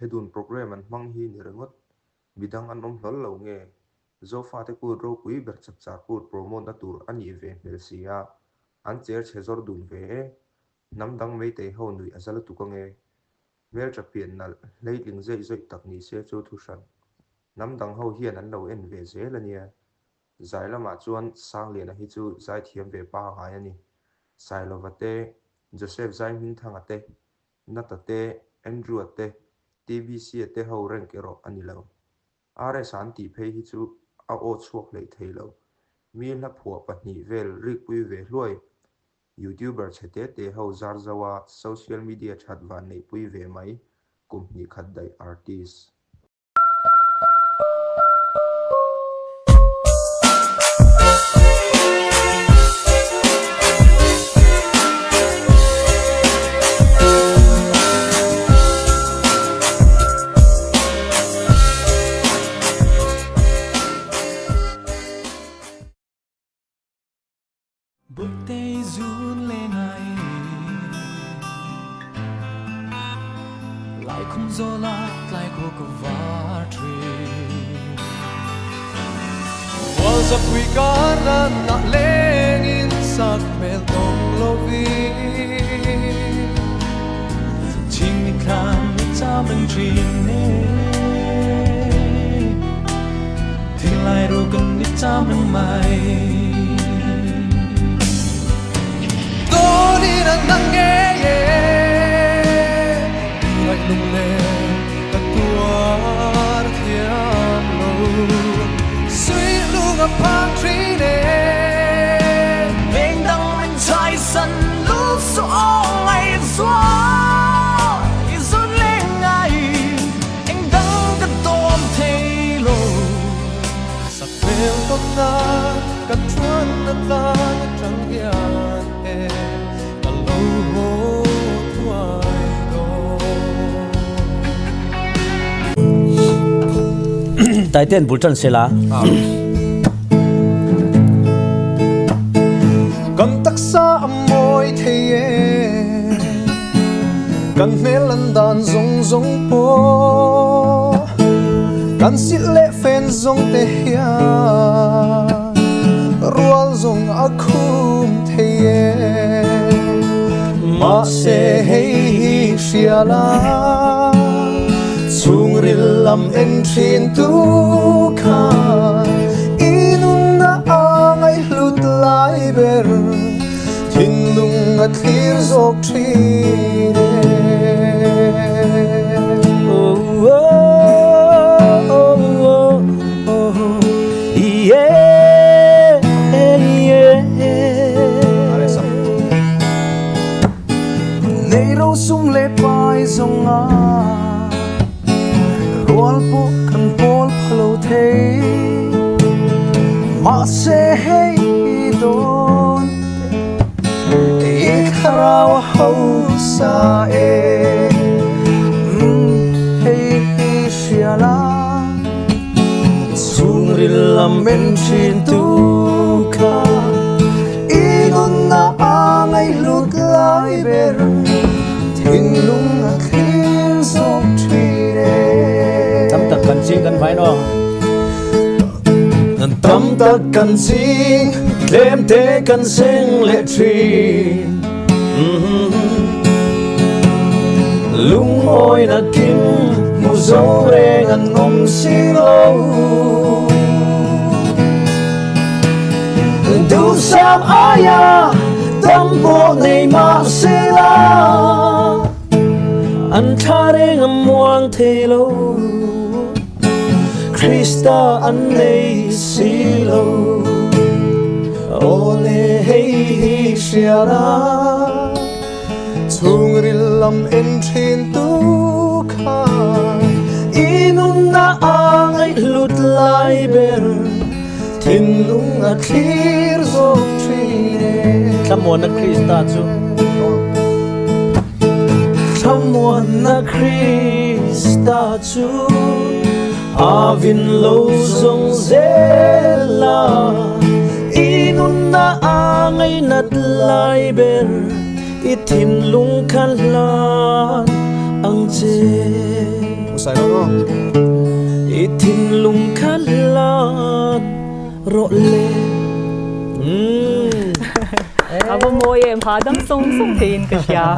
hedun program an mang hi ni rengot bidang an hlol lo nge zo fa te ku ro pui ber chak chak ku promote na tur ani ve mel sia an cher chhezor dun ve namdang mei te ho nui azal tu ko nge mel tra pian nal leiling zai zai tak ni se chu thu shan namdang ho hian an lo en ve zel ania zai lama chuan sang lian a hi chu zai thiam ve pa ngai ani sai lovate Joseph zai min thang ate natate Andrew ate TBC ate ho rank ero ani lo are santi phei hi chu a o chuak lei thei lo mi la phua pahni vel rik pui ve hloi YouTuber chete te ho zar zawa social media chat van nei pui ve mai company khat dai artist Bước tay run lên ai lại không gió lát lại cô có vã trì Hoa giặc quỷ cá ra nạ lên in sắc mel tông lô vi Chính mình khăn cha mình trì nê Thì lại rồi cần đi cha mình mày nang nghe lạnh lùng lên cả tua thiam lâu suy lu gặp phang trí nè bên đằng anh trai sân lúc gió ngày gió run lên ngày anh đang cất tôm thay lô sắc bèo tóc na cất chuan na ta trăng hiền em tại tên bút chân sẽ là cần tắc xa môi thì cần mê lần đàn rong rong po cần xịt lệ phèn rong tê hia rual rong akum thì mà sẽ hay xia la chung ril lam en thin tu kha inun na angai lut lai ber thin lung a thlir zok thi de oh oh oh oh yeah yeah nei ro sum le pai zong a Rual po kan pol phalo thei ma se hey don ikhraw ho sa hey shiala sungril lamen chin tu kha inun na angai lut lai ber thin lung a khin sok tâm tật cần xin cần phải nó tâm tật cần xin đêm thế cần sinh lệ trì lung ôi na kim mu dấu re ngàn om xin lâu du sam aya tâm bộ này mà sẽ là anh tha để ngắm muang thế lâu Krista anh này xí lâu ole hey xia ra chung ril lam en thin tu kha inun na angai lut lai ber thin lung a thlir zok trine Someone na Krista chu someone na Krista chu avin lo zong zela inun na angai nat lai ber ithin lung khan lan ang che sai no itin lung khalat ro le abo mo ye phadam song song thein ka sia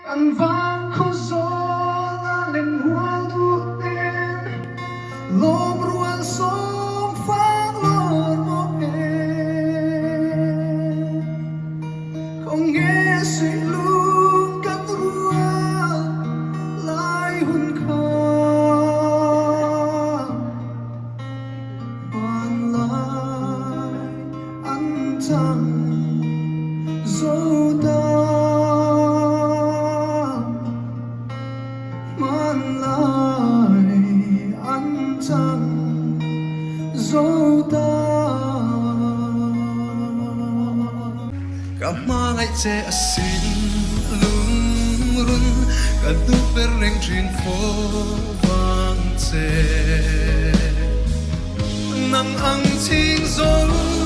anh vang khúc gió lên hoa thuốc đen lốm ruộng sông phát lor một em không nghe suy luôn cắt rua lại hun khờ hoàn lại anh chẳng dấu ta man lại anh chẳng dấu ta kamay che asin lung run kadu pereng trin fo vang che nang ang ching zong